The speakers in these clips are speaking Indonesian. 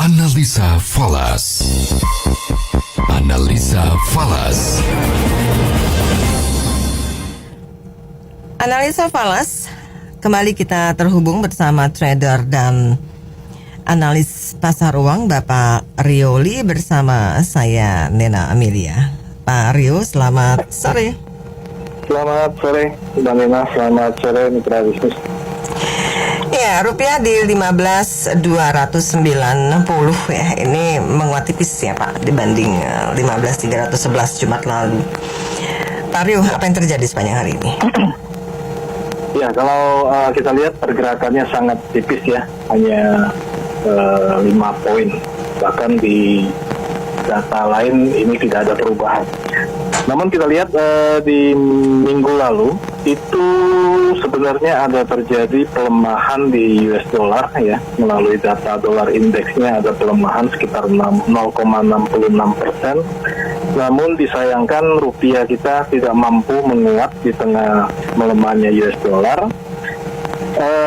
Analisa Falas. Analisa Falas. Analisa Falas, kembali kita terhubung bersama trader dan analis pasar uang Bapak Rioli bersama saya Nena Amelia. Pak Rio, selamat sore. Selamat sore, Mbak Nena. Selamat sore, mitra bisnis. Ya, rupiah di 15.290 ya. Ini menguat tipis ya Pak dibanding 15.311 Jumat lalu. Pak Rio, apa yang terjadi sepanjang hari ini? Ya, kalau kita lihat pergerakannya sangat tipis ya, hanya 5 poin. Bahkan di data lain ini tidak ada perubahan. Namun kita lihat di minggu lalu itu sebenarnya ada terjadi pelemahan di US dollar ya, melalui data dolar indeksnya ada pelemahan sekitar 0,66%. Namun disayangkan rupiah kita tidak mampu menguat di tengah melemahnya US dollar.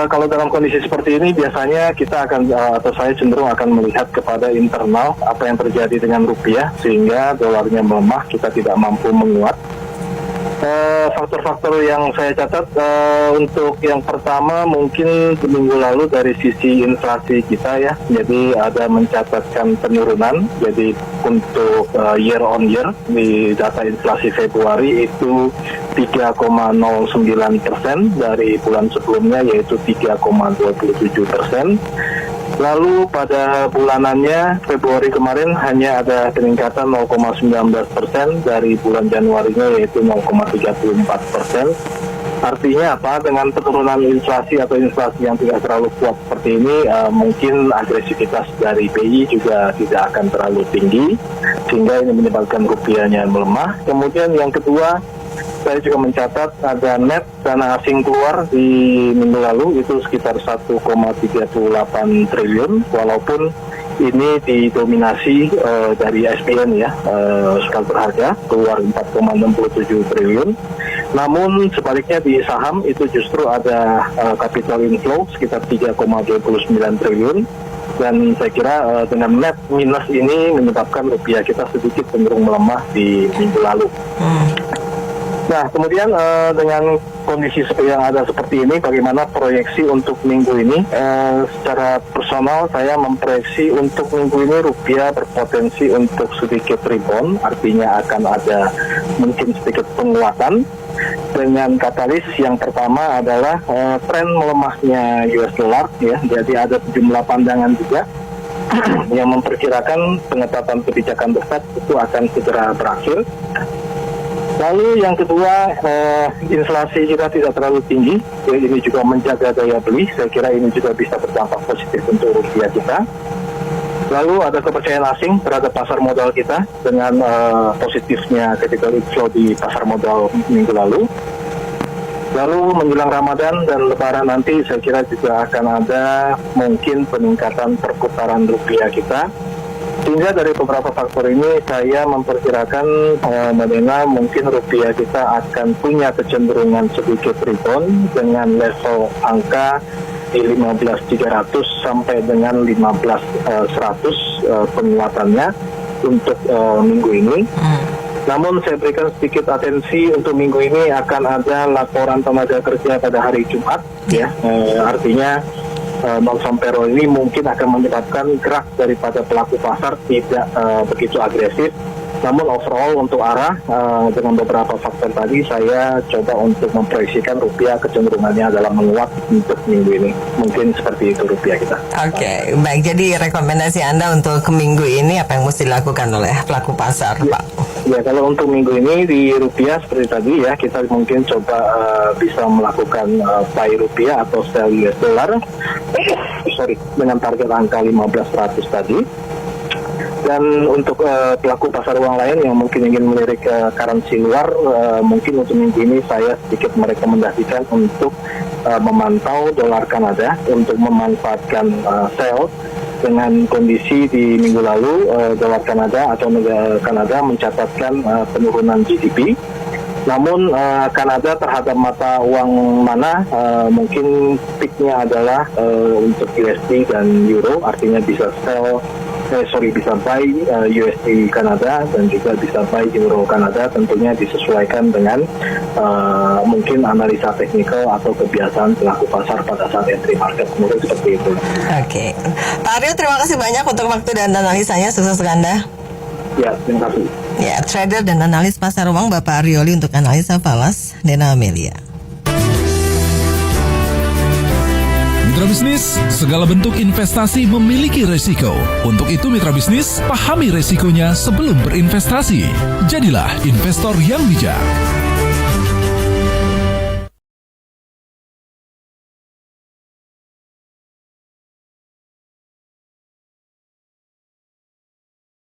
Kalau dalam kondisi seperti ini biasanya kita akan atau saya cenderung akan melihat kepada internal apa yang terjadi dengan rupiah sehingga dolarnya melemah, kita tidak mampu menguat. Faktor-faktor yang saya catat untuk yang pertama mungkin minggu lalu dari sisi inflasi kita ya, jadi ada mencatatkan penurunan. Jadi untuk year on year di data inflasi Februari itu 3,09% dari bulan sebelumnya yaitu 3,27%. Lalu pada bulanannya Februari kemarin hanya ada peningkatan 0,19% dari bulan Januarinya yaitu 0,34%. Artinya apa? Dengan penurunan inflasi atau inflasi yang tidak terlalu kuat seperti ini, mungkin agresivitas dari BI juga tidak akan terlalu tinggi sehingga ini menyebabkan rupiahnya melemah. Kemudian yang kedua, saya juga mencatat ada net dana asing keluar di minggu lalu itu sekitar 1,38 triliun, walaupun ini didominasi dari SPN ya, skala berharga keluar 4,67 triliun. Namun sebaliknya di saham itu justru ada capital inflow sekitar 3,29 triliun. Dan saya kira dengan net minus ini menyebabkan rupiah kita sedikit cenderung melemah di minggu lalu. Nah, kemudian dengan kondisi yang ada seperti ini, bagaimana proyeksi untuk minggu ini? Secara personal, saya memproyeksi untuk minggu ini rupiah berpotensi untuk sedikit rebound, artinya akan ada mungkin sedikit penguatan. Dengan katalis yang pertama adalah tren melemahnya US dollar, ya. Jadi ada sejumlah pandangan juga yang memperkirakan pengetatan kebijakan The Fed itu akan segera berakhir. Lalu yang kedua, inflasi kita tidak terlalu tinggi, jadi ini juga menjaga daya beli. Saya kira ini juga bisa berdampak positif untuk rupiah kita. Lalu ada kepercayaan asing terhadap pasar modal kita dengan positifnya capital inflow di pasar modal minggu lalu. Lalu menjelang Ramadan dan Lebaran nanti saya kira juga akan ada mungkin peningkatan perputaran rupiah kita. Sehingga dari beberapa faktor ini saya memperkirakan Medina mungkin rupiah kita akan punya kecenderungan sedikit rebound dengan level angka di 15.300 sampai dengan 15.100 penguatannya untuk minggu ini. Namun saya berikan sedikit atensi untuk minggu ini akan ada laporan tenaga kerja pada hari Jumat ya, artinya non-farm payroll ini mungkin akan menyebabkan gerak daripada pelaku pasar tidak begitu agresif. Namun overall untuk arah dengan beberapa faktor tadi saya coba untuk memproyeksikan rupiah kecenderungannya adalah menguat untuk minggu ini. Mungkin seperti itu rupiah kita. Oke, baik. Jadi rekomendasi Anda untuk ke minggu ini apa yang mesti dilakukan oleh pelaku pasar, Pak? Ya, kalau untuk minggu ini di rupiah seperti tadi ya, kita mungkin coba bisa melakukan buy rupiah atau sell US dollar dengan target angka 15.100 tadi. Dan untuk pelaku pasar uang lain yang mungkin ingin melirik currency luar, mungkin untuk minggu ini saya sedikit merekomendasikan untuk memantau dolar Kanada untuk memanfaatkan sell. Dengan kondisi di minggu lalu dolar Kanada atau negara Kanada mencatatkan penurunan GDP. Namun Kanada terhadap mata uang mana mungkin peaknya adalah untuk USD dan Euro, artinya bisa sell bisa buy USD Kanada dan juga bisa buy Euro Kanada, tentunya disesuaikan dengan mungkin analisa teknikal atau kebiasaan pelaku pasar pada saat entry market, mungkin seperti itu. Oke, Pak Aryo, terima kasih banyak untuk waktu dan analisanya. Sukses untuk Anda. Ya, terima kasih. Ya, trader dan analis pasar uang Bapak Aryoli untuk analisa falas Nena Amelia. Mitra bisnis, segala bentuk investasi memiliki resiko. Untuk itu mitra bisnis, pahami resikonya sebelum berinvestasi. Jadilah investor yang bijak.